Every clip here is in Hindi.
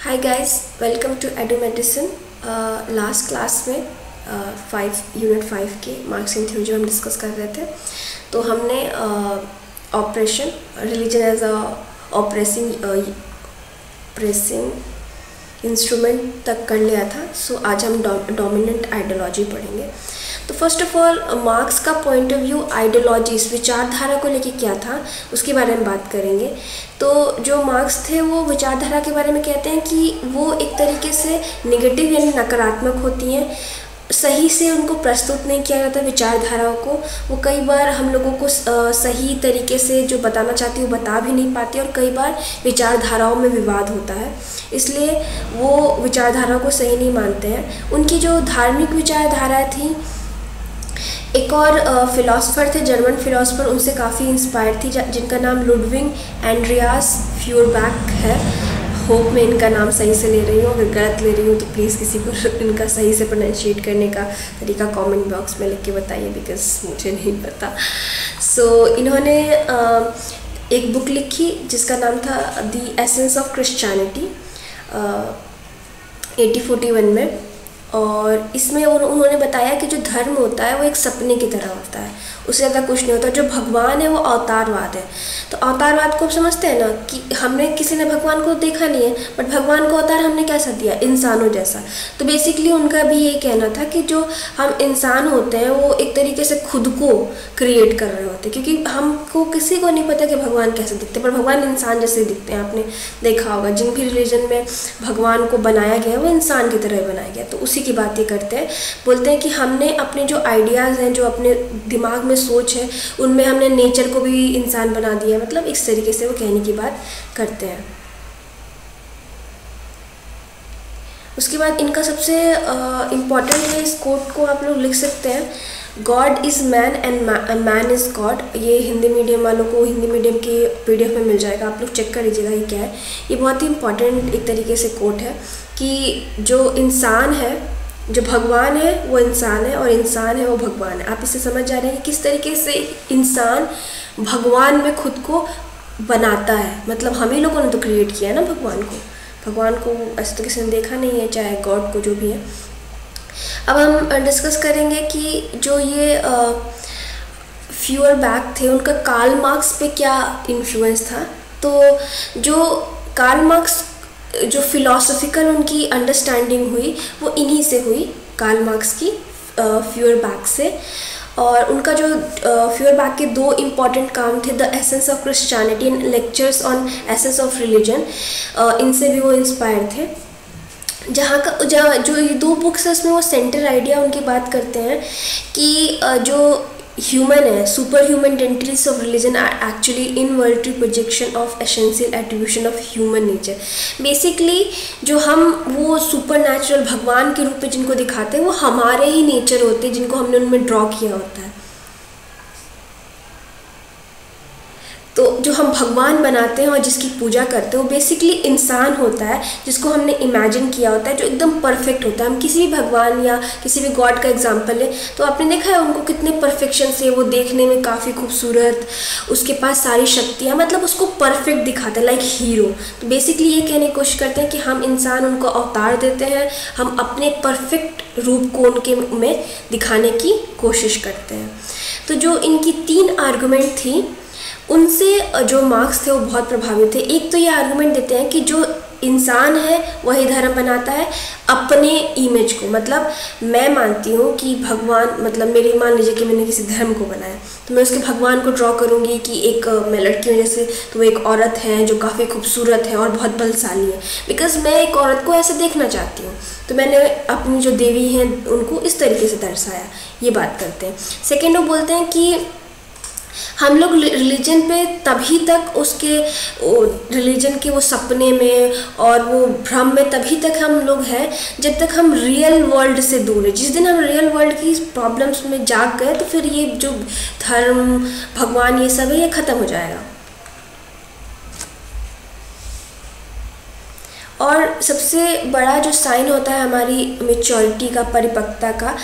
Hi guys, welcome to edu medicine. Last class में यूनिट 5 के मार्क्स इन थ्योरी हम डिस्कस कर रहे थे। तो हमने operation religion as oppressing instrument तक कर लिया था। सो आज हम डोमिनेंट आइडियोलॉजी पढ़ेंगे। तो फर्स्ट ऑफ ऑल मार्क्स का पॉइंट ऑफ व्यू आइडियोलॉजीज विचारधारा को लेके क्या था उसके बारे में बात करेंगे। तो जो मार्क्स थे वो विचारधारा के बारे में कहते हैं कि वो एक तरीके से नेगेटिव यानी नकारात्मक होती हैं, सही से उनको प्रस्तुत नहीं किया जाता विचारधाराओं को। वो कई बार हम लोगों को सही तरीके से जो बताना चाहती है वो बता भी नहीं पाती और कई बार विचारधाराओं में विवाद होता है, इसलिए वो विचारधाराओं को सही नहीं मानते हैं। उनकी जो धार्मिक विचारधारा थी, एक और फिलोसोफर थे, जर्मन फिलोसोफर, उनसे काफ़ी इंस्पायर्ड थी जिनका नाम लुडविग एंड्रियास फ्यूरबैक है। होप मैं इनका नाम सही से ले रही हूँ, अगर गलत ले रही हूँ तो प्लीज़ किसी को इनका सही से प्रोनाउंशिएट करने का तरीका कमेंट बॉक्स में लिख के बताइए, बिकॉज मुझे नहीं पता। सो इन्होंने एक बुक लिखी जिसका नाम था द एसेंस ऑफ क्रिश्चियनिटी 1841 में। और इसमें उन्होंने बताया कि जो धर्म होता है वो एक सपने की तरह होता है, उससे ज़्यादा कुछ नहीं होता। जो भगवान है वो अवतारवाद है। तो अवतारवाद को आप समझते हैं ना कि हमने किसी ने भगवान को देखा नहीं है, बट भगवान को अवतार हमने कैसा दिया, इंसानों जैसा। तो बेसिकली उनका भी ये कहना था कि जो हम इंसान होते हैं वो एक तरीके से खुद को क्रिएट कर रहे होते हैं, क्योंकि हमको किसी को नहीं पता कि भगवान कैसे दिखते, पर भगवान इंसान जैसे दिखते हैं। आपने देखा होगा जिन भी रिलीजन में भगवान को बनाया गया है वो इंसान की तरह बनाया गया। तो उसी की बात ये करते हैं, बोलते हैं कि हमने अपने जो आइडियाज़ हैं, जो अपने दिमाग में सोच है, उनमें हमने नेचर को भी इंसान बना दिया। मतलब इस तरीके से वो कहने की बात करते हैं। उसके बाद इनका सबसे इम्पॉर्टेंट है, इस कोट को आप लोग लिख सकते हैं, God is man and man is God. ये हिंदी मीडियम वालों को हिंदी मीडियम की PDF में मिल जाएगा, आप लोग चेक कर लीजिएगा ये क्या है। ये बहुत ही इम्पॉर्टेंट एक तरीके से कोट है कि जो इंसान है, जो भगवान है वो इंसान है और इंसान है वो भगवान है। आप इससे समझ जा रहे हैं कि किस तरीके से इंसान भगवान में खुद को बनाता है। मतलब हम ही लोगों ने तो क्रिएट किया है ना भगवान को ऐसे तो किसी ने देखा नहीं है, चाहे गॉड को, जो भी है। अब हम डिस्कस करेंगे कि जो ये फ्यूरबैक थे उनका कार्ल मार्क्स पे क्या इन्फ्लुएंस था। तो जो कार्ल मार्क्स जो फिलॉसफिकल उनकी अंडरस्टैंडिंग हुई वो इन्हीं से हुई, कार्ल मार्क्स की फ्यूरबैक से। और उनका जो फ्यूरबैक के 2 इम्पॉर्टेंट काम थे, the essence of Christianity and lectures on essence of religion, इनसे भी वो इंस्पायर थे। जहाँ जो ये 2 बुक्स है उसमें वो सेंटर आइडिया उनकी बात करते हैं कि जो ह्यूमन है, super human tendencies of religion are actually involuntary projection of essential attribution of human nature. Basically जो हम वो सुपर नेचुरल भगवान के रूप में जिनको दिखाते हैं वो हमारे ही नेचर होते हैं, जिनको हमने उनमें ड्रॉ किया होता है। तो जो हम भगवान बनाते हैं और जिसकी पूजा करते हैं वो बेसिकली इंसान होता है, जिसको हमने इमेजिन किया होता है, जो एकदम परफेक्ट होता है। हम किसी भी भगवान या किसी भी गॉड का एग्जांपल है तो आपने देखा है उनको कितने परफेक्शन से, वो देखने में काफ़ी खूबसूरत, उसके पास सारी शक्तियाँ, मतलब उसको परफेक्ट दिखाते हैं, लाइक हीरो। तो बेसिकली ये कहने की कोशिश करते हैं कि हम इंसान उनको अवतार देते हैं, हम अपने परफेक्ट रूप को उनके में दिखाने की कोशिश करते हैं। तो जो इनकी 3 आर्गूमेंट थी उनसे जो मार्क्स थे वो बहुत प्रभावित थे। एक तो ये आर्गुमेंट देते हैं कि जो इंसान है वही धर्म बनाता है अपने इमेज को। मतलब मैं मानती हूँ कि भगवान, मतलब मेरी, मान लीजिए कि मैंने किसी धर्म को बनाया तो मैं उसके भगवान को ड्रॉ करूँगी कि एक मैं लड़की हूँ जैसे, तो वो एक औरत है जो काफ़ी खूबसूरत है और बहुत बलशाली है, बिकॉज मैं एक औरत को ऐसे देखना चाहती हूँ। तो मैंने अपनी जो देवी हैं उनको इस तरीके से दर्शाया। ये बात करते हैं। सेकेंड, वो बोलते हैं कि हम लोग रिलीजन पे तभी तक उसके रिलीजन के वो सपने में और वो भ्रम में तभी तक हम लोग हैं जब तक हम रियल वर्ल्ड से दूर है। जिस दिन हम रियल वर्ल्ड की प्रॉब्लम्स में जाग गए तो फिर ये जो धर्म, भगवान, ये सब है, ये ख़त्म हो जाएगा। और सबसे बड़ा जो साइन होता है हमारी मैच्योरिटी का, परिपक्वता का,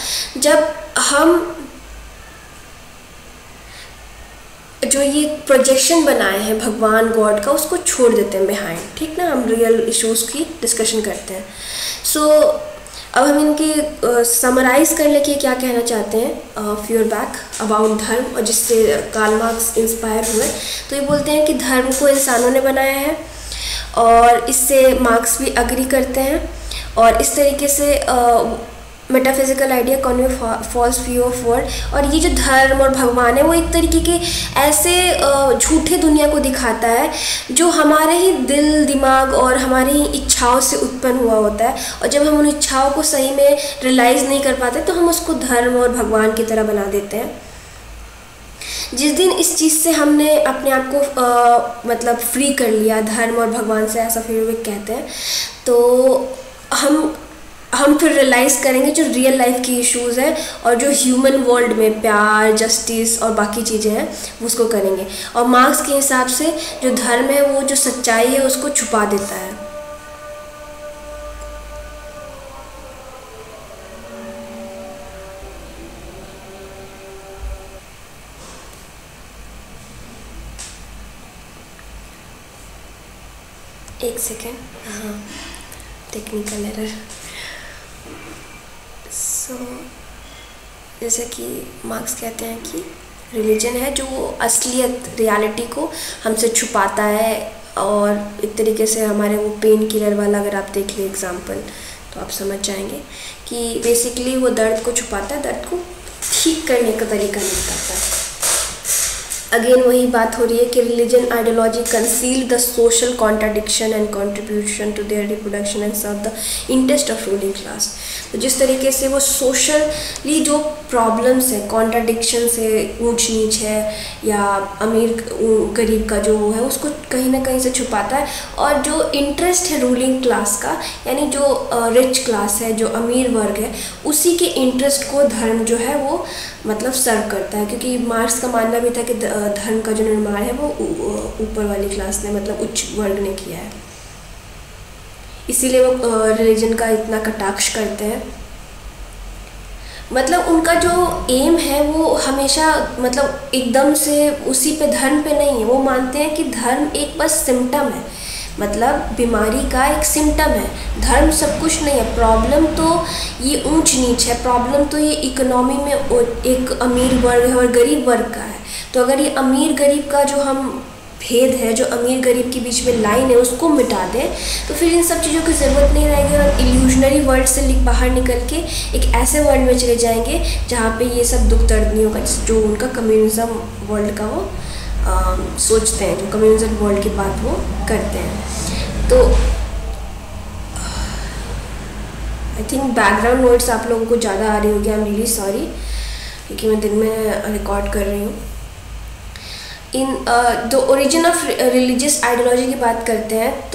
जो ये प्रोजेक्शन बनाए हैं भगवान गॉड का, उसको छोड़ देते हैं बिहाइंड, ठीक ना। हम रियल इश्यूज़ की डिस्कशन करते हैं। सो अब हम इनके समराइज़ कर लेके क्या कहना चाहते हैं फ्यूर बैक अबाउट धर्म, और जिससे कार्ल मार्क्स इंस्पायर हुए। तो ये बोलते हैं कि धर्म को इंसानों ने बनाया है, और इससे मार्क्स भी अग्री करते हैं। और इस तरीके से metaphysical idea convey false view of world, और ये जो धर्म और भगवान है वो एक तरीके के ऐसे झूठे दुनिया को दिखाता है जो हमारे ही दिल दिमाग और हमारी ही इच्छाओं से उत्पन्न हुआ होता है। और जब हम उन इच्छाओं को सही में रियलाइज़ नहीं कर पाते तो हम उसको धर्म और भगवान की तरह बना देते हैं। जिस दिन इस चीज़ से हमने अपने आप को मतलब फ्री कर लिया धर्म और भगवान से, ऐसा फिर वे कहते हैं, तो हम फिर रियलाइज़ करेंगे जो रियल लाइफ की इश्यूज़ हैं और जो ह्यूमन वर्ल्ड में प्यार, जस्टिस और बाकी चीज़ें हैं उसको करेंगे। और मार्क्स के हिसाब से जो धर्म है वो जो सच्चाई है उसको छुपा देता है। एक सेकेंड, हाँ, टेक्निकल एरर। सो जैसे कि मार्क्स कहते हैं कि रिलीजन है जो असलियत रियलिटी को हमसे छुपाता है, और एक तरीके से हमारे वो पेन किलर वाला अगर आप देख लें एग्जांपल तो आप समझ जाएंगे कि बेसिकली वो दर्द को छुपाता है, दर्द को ठीक करने का तरीका निकालता है। अगेन वही बात हो रही है कि religion ideology conceal the social contradiction and contribution to their reproduction and serve the interest of ruling class. तो जिस तरीके से वो सोशली जो प्रॉब्लम्स है, कॉन्ट्राडिक्शंस है, ऊंच नीच है या अमीर गरीब का जो है उसको कहीं ना कहीं से छुपाता है, और जो इंटरेस्ट है रूलिंग क्लास का यानी जो रिच क्लास है, जो अमीर वर्ग है, उसी के इंटरेस्ट को धर्म जो है वो मतलब सर्व करता है। क्योंकि मार्क्स का मानना भी था कि धर्म का जो निर्माण है वो ऊपर वाली क्लास ने मतलब उच्च वर्ग ने किया है, इसीलिए वो रिलीजन का इतना कटाक्ष करते हैं। मतलब उनका जो एम है वो हमेशा मतलब एकदम से उसी पे धर्म पे नहीं है। वो मानते हैं कि धर्म एक बस सिम्टम है, मतलब बीमारी का एक सिम्टम है, धर्म सब कुछ नहीं है। प्रॉब्लम तो ये ऊंच नीच है, प्रॉब्लम तो ये इकोनॉमी में एक अमीर वर्ग है और गरीब वर्ग का है। तो अगर ये अमीर गरीब का जो हम भेद है, जो अमीर गरीब के बीच में लाइन है, उसको मिटा दें तो फिर इन सब चीज़ों की ज़रूरत नहीं रहेगी और इल्यूजनरी वर्ल्ड से बाहर निकल के एक ऐसे वर्ल्ड में चले जाएंगे जहाँ पे ये सब दुख दर्द नहीं होगा, जो उनका कम्युनिज्म वर्ल्ड का वो सोचते हैं, जो कम्युनिज्म वर्ल्ड की बात वो करते हैं। तो आई थिंक बैकग्राउंड नोट्स आप लोगों को ज़्यादा आ रही होगी, आई एम रियली सॉरी, क्योंकि मैं दिन में रिकॉर्ड कर रही हूँ। In the origin of religious ideology की बात करते हैं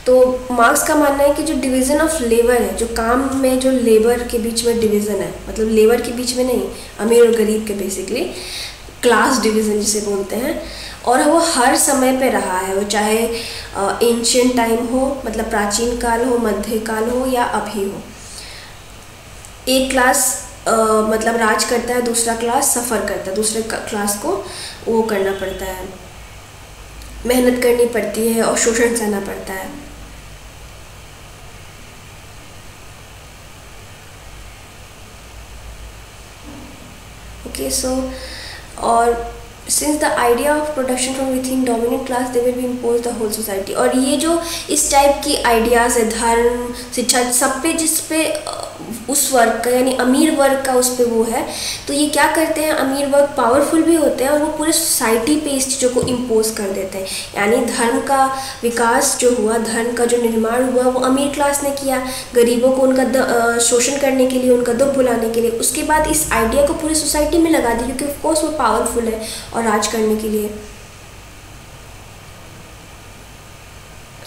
तो मार्क्स का मानना है कि जो डिवीज़न ऑफ लेबर है, जो काम में जो लेबर के बीच में डिवीज़न है, मतलब लेबर के बीच में नहीं, अमीर और गरीब के बेसिकली क्लास डिवीज़न जिसे बोलते हैं, और वो हर समय पे रहा है, वो चाहे एंशियंट टाइम हो, मतलब प्राचीन काल हो, मध्यकाल हो या अभी हो। एक क्लास मतलब राज करता है, दूसरा क्लास सफ़र करता है, दूसरे क्लास को वो करना पड़ता है, मेहनत करनी पड़ती है और शोषण सहना पड़ता है। ओके, सो और since the idea of production from within dominant class they will be impose the whole society. और ये जो इस टाइप की आइडियाज़ है, धर्म, शिक्षा, सब पे जिस पे उस वर्ग का यानी अमीर वर्ग का उस पे वो है, तो ये क्या करते हैं, अमीर वर्ग पावरफुल भी होते हैं और वो पूरे सोसाइटी पे इस चीज़ों को इम्पोज कर देते हैं। यानी धर्म का विकास जो हुआ, धर्म का जो निर्माण हुआ वो अमीर क्लास ने किया, गरीबों को उनका शोषण करने के लिए, उनका दुख भुलाने के लिए। उसके बाद इस आइडिया को पूरी सोसाइटी में लगा दी, क्योंकि ऑफकोर्स वो पावरफुल है और राज करने के लिए।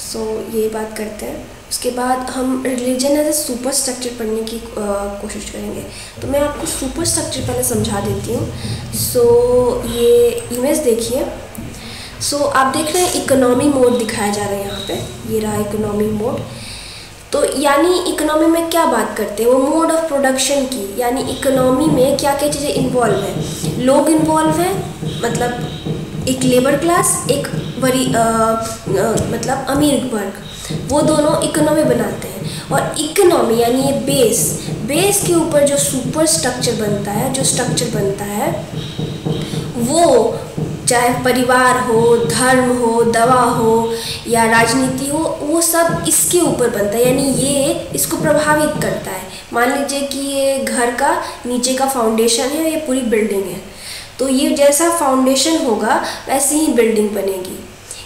सो ये बात करते हैं। उसके बाद हम religion as a superstructure पढ़ने की कोशिश करेंगे। तो मैं आपको सुपर स्ट्रक्चर पहले समझा देती हूँ। सो ये इमेज देखिए। सो आप देख रहे हैं इकोनॉमी मोड दिखाया जा रहा है यहाँ पे, ये रहा इकोनॉमी मोड। तो यानी इकोनॉमी में क्या बात करते हैं, वो मोड ऑफ प्रोडक्शन की, यानी इकोनॉमी में क्या क्या चीज़ें इन्वॉल्व हैं। लोग इन्वॉल्व हैं, मतलब एक लेबर क्लास, एक मतलब अमीर वर्ग, वो दोनों इकोनॉमी बनाते हैं। और इकोनॉमी यानी ये बेस के ऊपर जो सुपर स्ट्रक्चर बनता है, जो स्ट्रक्चर बनता है, वो चाहे परिवार हो, धर्म हो, दवा हो या राजनीति हो, वो सब इसके ऊपर बनता है, यानी ये इसको प्रभावित करता है। मान लीजिए कि ये घर का नीचे का फाउंडेशन है, ये पूरी बिल्डिंग है, तो ये जैसा फाउंडेशन होगा वैसे ही बिल्डिंग बनेगी,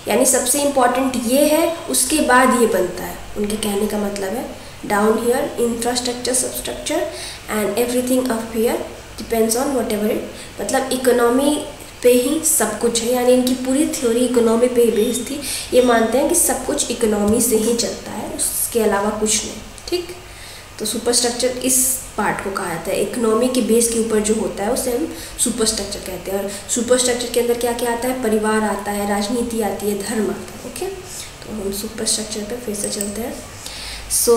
यानी सबसे इम्पॉर्टेंट ये है, उसके बाद ये बनता है। उनके कहने का मतलब है down here infrastructure, substructure and everything up here depends on what ever it, मतलब इकोनॉमी पे ही सब कुछ है, यानी इनकी पूरी थ्योरी इकोनॉमी पे ही बेस्ड थी। ये मानते हैं कि सब कुछ इकोनॉमी से ही चलता है, उसके अलावा कुछ नहीं, ठीक। तो सुपर स्ट्रक्चर इस पार्ट को कहा जाता है, इकोनॉमी के बेस के ऊपर जो होता है उसे हम सुपर स्ट्रक्चर कहते हैं। और सुपर स्ट्रक्चर के अंदर क्या क्या आता है, परिवार आता है, राजनीति आती है, धर्म आता है, ओके। तो हम सुपर स्ट्रक्चर पे फिर से चलते हैं। सो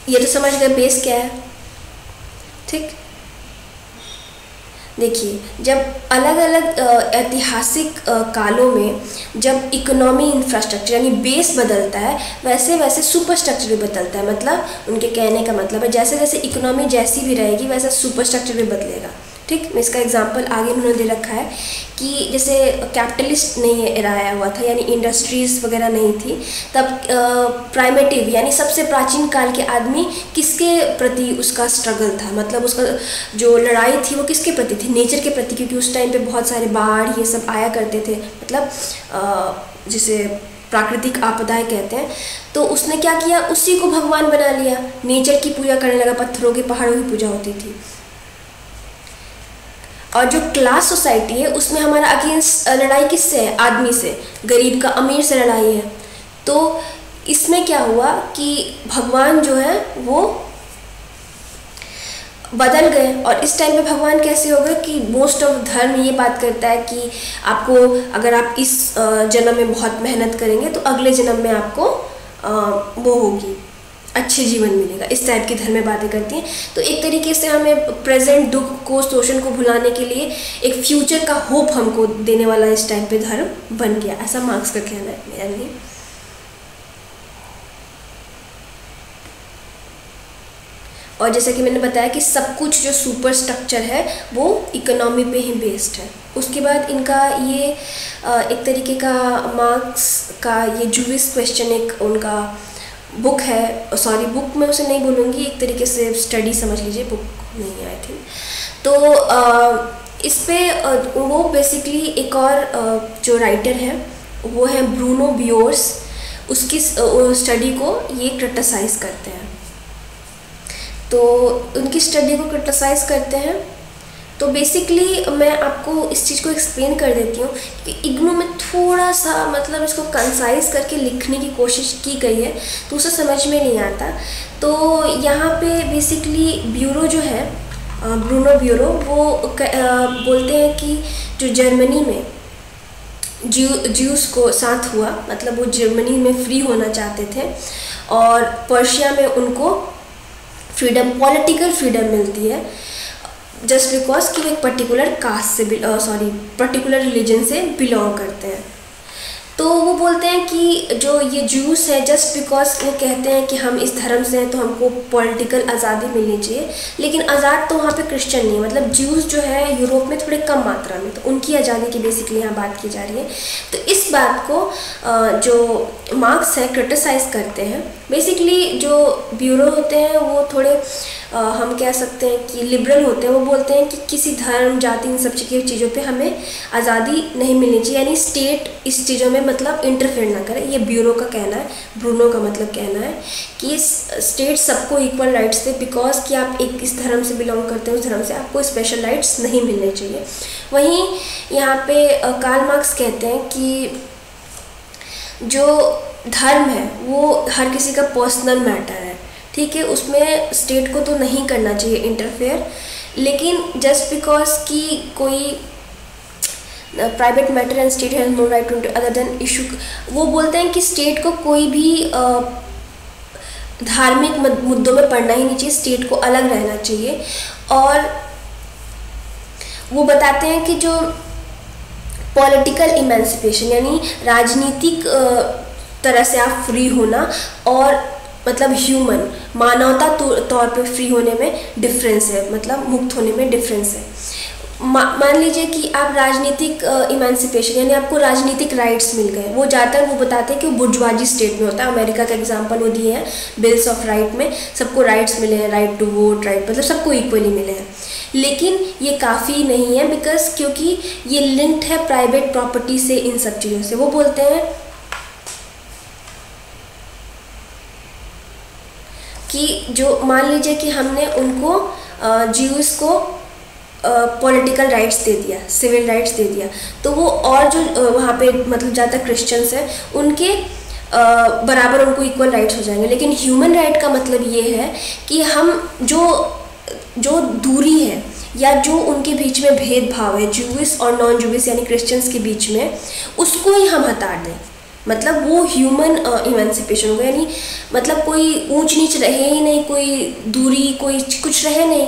ये तो समझ गए बेस क्या है, ठीक। देखिए, जब अलग अलग ऐतिहासिक कालों में जब इकोनॉमी इंफ्रास्ट्रक्चर यानी बेस बदलता है, वैसे वैसे सुपर स्ट्रक्चर भी बदलता है। मतलब उनके कहने का मतलब है जैसे जैसे इकोनॉमी जैसी भी रहेगी वैसा सुपर स्ट्रक्चर भी बदलेगा, ठीक। मैं इसका एग्जांपल आगे उन्होंने दे रखा है कि जैसे कैपिटलिस्ट नहीं आया हुआ था, यानी इंडस्ट्रीज़ वगैरह नहीं थी, तब प्राइमेटिव यानी सबसे प्राचीन काल के आदमी किसके प्रति उसका स्ट्रगल था, मतलब उसका जो लड़ाई थी वो किसके प्रति थी, नेचर के प्रति, क्योंकि उस टाइम पे बहुत सारे बाढ़ ये सब आया करते थे, मतलब जिसे प्राकृतिक आपदाएं कहते हैं। तो उसने क्या किया, उसी को भगवान बना लिया, नेचर की पूजा करने लगा, पत्थरों की पहाड़ों की पूजा होती थी। और जो क्लास सोसाइटी है उसमें हमारा अगेंस्ट लड़ाई किससे है, आदमी से, गरीब का अमीर से लड़ाई है। तो इसमें क्या हुआ कि भगवान जो है वो बदल गए, और इस टाइम पे भगवान कैसे हो गए कि मोस्ट ऑफ धर्म ये बात करता है कि आपको अगर आप इस जन्म में बहुत मेहनत करेंगे तो अगले जन्म में आपको वो होगी, अच्छे जीवन मिलेगा, इस टाइप की धर्म में बातें करती हैं। तो एक तरीके से हमें प्रेजेंट दुख को, शोषण को भुलाने के लिए एक फ्यूचर का होप हमको देने वाला इस टाइम पे धर्म बन गया, ऐसा मार्क्स का कहना है मेरा लिए। और जैसे कि मैंने बताया कि सब कुछ जो सुपर स्ट्रक्चर है वो इकोनॉमी पे ही बेस्ड है। उसके बाद इनका ये एक तरीके का मार्क्स का ये जूविश क्वेश्चन एक उनका बुक है, सॉरी बुक मैं उसे नहीं बोलूँगी, एक तरीके से स्टडी समझ लीजिए, बुक नहीं आई थी। तो इस पे वो बेसिकली एक और जो राइटर है वो है ब्रूनो बियोर्स, उसकी स्टडी को ये क्रिटिसाइज़ करते हैं। तो उनकी स्टडी को क्रिटिसाइज़ करते हैं। तो बेसिकली मैं आपको इस चीज़ को एक्सप्लेन कर देती हूँ कि इग्नू में थोड़ा सा मतलब इसको कंसाइज करके लिखने की कोशिश की गई है तो उसे समझ में नहीं आता। तो यहाँ पे बेसिकली ब्यूरो जो है, ब्रूनो ब्यूरो, वो बोलते हैं कि जो जर्मनी में ज्यूस को साथ हुआ, मतलब वो जर्मनी में फ्री होना चाहते थे और पर्शिया में उनको फ्रीडम, पॉलिटिकल फ्रीडम मिलती है जस्ट बिकॉज कि वो एक पर्टिकुलर कास्ट से पर्टिकुलर रिलीजन से बिलोंग करते हैं। तो वो बोलते हैं कि जो ये ज्यूस है, जस्ट बिकॉज वो कहते हैं कि हम इस धर्म से हैं तो हमको पॉलिटिकल आज़ादी मिलनी चाहिए, लेकिन आज़ाद तो वहाँ पे क्रिश्चियन नहीं है, मतलब ज्यूस जो है यूरोप में थोड़े कम मात्रा में, तो उनकी आज़ादी की बेसिकली यहाँ बात की जा रही है। तो इस बात को जो मार्क्स है क्रिटिसाइज़ करते हैं। बेसिकली जो ब्यूरो होते हैं वो थोड़े हम कह सकते हैं कि लिबरल होते हैं। वो बोलते हैं कि किसी धर्म, जाति, इन सब चीज़ों पे हमें आज़ादी नहीं मिलनी चाहिए, यानी स्टेट इस चीज़ों में मतलब इंटरफेयर ना करे। ये ब्यूरो का कहना है, ब्रूनो का मतलब कहना है कि स्टेट सबको इक्वल राइट्स दे, बिकॉज कि आप एक इस धर्म से बिलोंग करते हैं, उस धर्म से आपको स्पेशल राइट्स नहीं मिलने चाहिए। वहीं यहाँ पे कार्ल मार्क्स कहते हैं कि जो धर्म है वो हर किसी का पर्सनल मैटर है, ठीक है, उसमें स्टेट को तो नहीं करना चाहिए इंटरफेयर, लेकिन जस्ट बिकॉज कि कोई private matter and state has no right to other than issue, वो बोलते हैं कि स्टेट को कोई भी धार्मिक मुद्दों में पड़ना ही नहीं चाहिए, स्टेट को अलग रहना चाहिए। और वो बताते हैं कि जो पॉलिटिकल इमेंसिपेशन यानी राजनीतिक तरह से आप फ्री होना और मतलब ह्यूमन मानवता तौर पे फ्री होने में डिफरेंस है, मतलब मुक्त होने में डिफरेंस है। मान लीजिए कि आप राजनीतिक इमेंसिपेशन यानी आपको राजनीतिक राइट्स मिल गए, वो ज़्यादातर वो बताते हैं कि वो बुर्जुआजी स्टेट में होता है। अमेरिका का एग्जांपल वो दिए हैं, बिल्स ऑफ राइट में सबको राइट्स मिले हैं, राइट टू वोट, राइट मतलब सबको इक्वली मिले हैं। लेकिन ये काफ़ी नहीं है बिकॉज क्योंकि ये लिंक्ड है प्राइवेट प्रॉपर्टी से, इन सब चीज़ों से। वो बोलते हैं कि जो मान लीजिए कि हमने उनको ज्यूस को पॉलिटिकल राइट्स दे दिया, सिविल राइट्स दे दिया, तो वो और जो वहाँ पे मतलब ज़्यादा क्रिश्चियंस हैं उनके बराबर उनको इक्वल राइट्स हो जाएंगे। लेकिन ह्यूमन राइट का मतलब ये है कि हम जो दूरी है या जो उनके बीच में भेदभाव है ज्यूइश और नॉन ज्यूइश यानी क्रिश्चियंस के बीच में, उसको ही हम हटा दें, मतलब वो ह्यूमन इमेंसिपेशन होगा। यानी मतलब कोई ऊंच नीच रहे ही नहीं, कोई दूरी कोई कुछ रहे नहीं।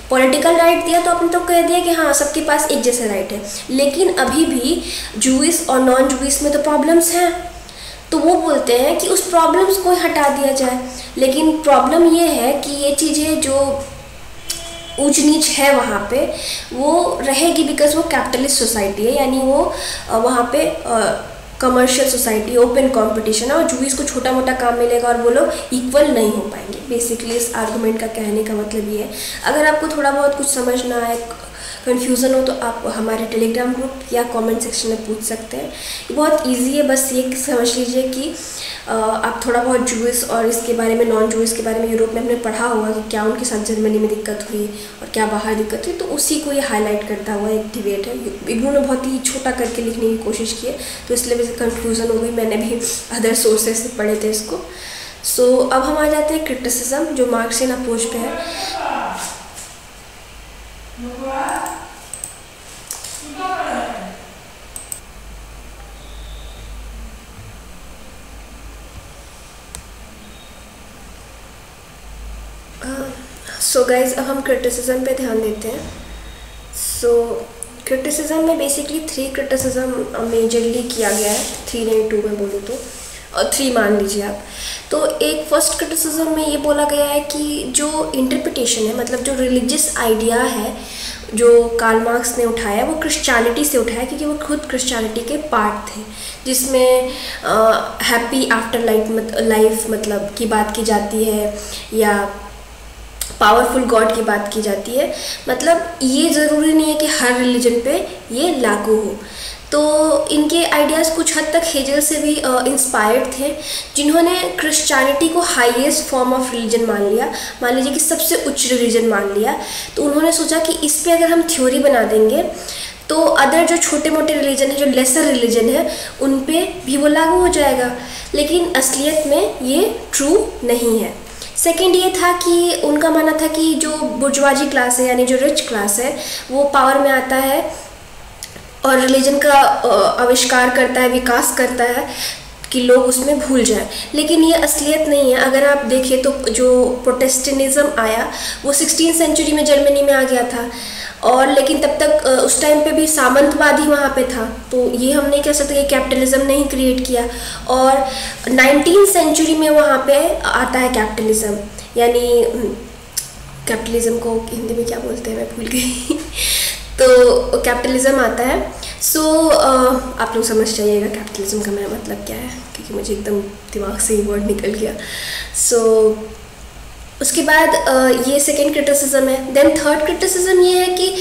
पॉलिटिकल राइट दिया तो आपने तो कह दिया कि हाँ सबके पास एक जैसे राइट है, लेकिन अभी भी ज्यूइश और नॉन ज्यूइश में तो प्रॉब्लम्स हैं। तो वो बोलते हैं कि उस प्रॉब्लम्स को हटा दिया जाए। लेकिन प्रॉब्लम ये है कि ये चीज़ें जो ऊंच नीच है वहाँ पे वो रहेगी बिकॉज वो कैपिटलिस्ट सोसाइटी है, यानी वो वहाँ पे कमर्शियल सोसाइटी, ओपन कंपटीशन है और ज्यूइश को छोटा मोटा काम मिलेगा और वो लोग इक्वल नहीं हो पाएंगे। बेसिकली इस आर्गुमेंट का कहने का मतलब ये है। अगर आपको थोड़ा बहुत कुछ समझ ना आए, कन्फ्यूज़न हो, तो आप हमारे टेलीग्राम ग्रुप या कमेंट सेक्शन में पूछ सकते हैं। ये बहुत इजी है, बस ये समझ लीजिए कि आप थोड़ा बहुत ज्यूइश और इसके बारे में, नॉन ज्यूइश के बारे में यूरोप में हमने पढ़ा होगा कि क्या उनके साथ जर्मनी में दिक्कत हुई और क्या बाहर दिक्कत हुई, तो उसी को ये हाईलाइट करता हुआ एक डिबेट है। इन्होंने बहुत ही छोटा करके लिखने की कोशिश की है, तो इसलिए वजह से कन्फ्यूज़न हो गई। मैंने भी अदर सोर्सेज से पढ़े थे इसको। सो अब हम आ जाते हैं क्रिटिसिज्म, जो मार्क्सियन अप्रोच पे है। सो गाइज अब हम क्रिटिसिज्म पे ध्यान देते हैं। सो क्रिटिसिज्म में बेसिकली 3 क्रिटिसिज्म मेजरली किया गया है, 3 नहीं 2 में बोलूँ तो, और 3 मान लीजिए आप। तो एक फर्स्ट क्रिटिसिज्म में ये बोला गया है कि जो इंटरप्रिटेशन है, मतलब जो रिलीजियस आइडिया है जो कार्ल मार्क्स ने उठाया, वो क्रिश्चियनिटी से उठाया क्योंकि वो खुद क्रिश्चियनिटी के पार्ट थे, जिसमें हैप्पी आफ्टर लाइफ मतलब की बात की जाती है या पावरफुल गॉड की बात की जाती है। मतलब ये ज़रूरी नहीं है कि हर रिलीजन पे ये लागू हो। तो इनके आइडियाज़ कुछ हद तक हेजल से भी इंस्पायर्ड थे, जिन्होंने क्रिश्चियनिटी को हाईएस्ट फॉर्म ऑफ रिलीजन मान लिया, मान लीजिए कि सबसे उच्च रिलीजन मान लिया। तो उन्होंने सोचा कि इस पे अगर हम थ्योरी बना देंगे तो अदर जो छोटे मोटे रिलीजन है, जो लेसर रिलीजन है, उन पे भी वो लागू हो जाएगा। लेकिन असलियत में ये ट्रू नहीं है। सेकेंड ये था कि उनका मानना था कि जो बुर्जुआजी क्लास है यानी जो रिच क्लास है वो पावर में आता है और रिलीजन का आविष्कार करता है, विकास करता है कि लोग उसमें भूल जाएं। लेकिन ये असलियत नहीं है। अगर आप देखें तो जो प्रोटेस्टेंटिज्म आया वो 16वीं सेंचुरी में जर्मनी में आ गया था, और लेकिन तब तक उस टाइम पे भी सामंतवाद ही वहाँ पे था। तो ये हम नहीं कह सकते कि कैपिटलिज्म ने ही क्रिएट किया। और 19वीं सेंचुरी में वहाँ पे आता है कैपिटलिज्म, यानी कैपिटलिज्म को हिंदी में क्या बोलते हैं मैं भूल गई तो कैपिटलिज्म आता है। सो आप लोग समझ जाइएगा कैपिटलिज्म का मेरा मतलब क्या है, क्योंकि मुझे एकदम दिमाग से ही वर्ड निकल गया। सो उसके बाद ये सेकेंड क्रिटिसिज्म है। देन थर्ड क्रिटिसिज्म ये है कि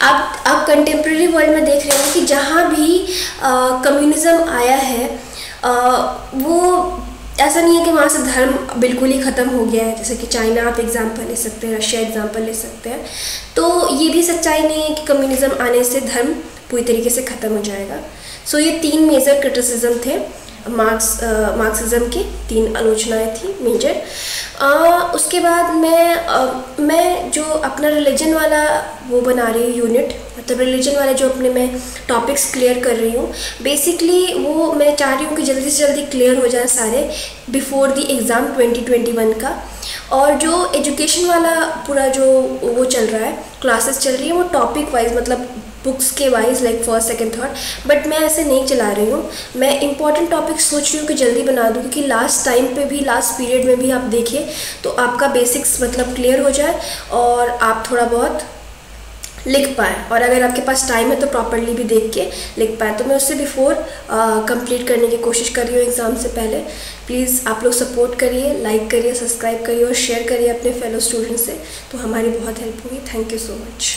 आप कंटेम्प्रेरी वर्ल्ड में देख रहे हैं कि जहाँ भी कम्युनिज्म आया है वो ऐसा नहीं है कि वहाँ से धर्म बिल्कुल ही ख़त्म हो गया है। जैसे कि चाइना आप एग्जांपल ले सकते हैं, रशिया एग्जांपल ले सकते हैं। तो ये भी सच्चाई नहीं है कि कम्युनिज्म आने से धर्म पूरी तरीके से ख़त्म हो जाएगा। सो ये 3 मेजर क्रिटिसिज्म थे मार्क्सिज्म की 3 आलोचनाएं थी मेजर। उसके बाद मैं जो अपना रिलीजन वाला वो बना रही हूँ यूनिट, मतलब रिलीजन वाले जो अपने मैं टॉपिक्स क्लियर कर रही हूँ, बेसिकली वो मैं चाह रही हूँ कि जल्दी से जल्दी क्लियर हो जाए सारे बिफोर द एग्ज़ाम 2021 का। और जो एजुकेशन वाला पूरा जो वो चल रहा है, क्लासेस चल रही है, वो टॉपिक वाइज मतलब बुक्स के wise like first second third, but मैं ऐसे नहीं चला रही हूँ। मैं इंपॉर्टेंट टॉपिक सोच रही हूँ कि जल्दी बना दूँ, क्योंकि लास्ट टाइम पे भी, लास्ट पीरियड में भी आप देखिए तो आपका बेसिक्स मतलब क्लियर हो जाए और आप थोड़ा बहुत लिख पाए, और अगर आपके पास टाइम है तो प्रॉपरली भी देख के लिख पाए। तो मैं उससे बिफोर कंप्लीट करने की कोशिश कर रही हूँ एग्ज़ाम से पहले। प्लीज़ आप लोग सपोर्ट करिए, लाइक करिए, सब्सक्राइब करिए और शेयर करिए अपने फेलो स्टूडेंट्स से, तो हमारी बहुत हेल्प होगी। Thank you so much.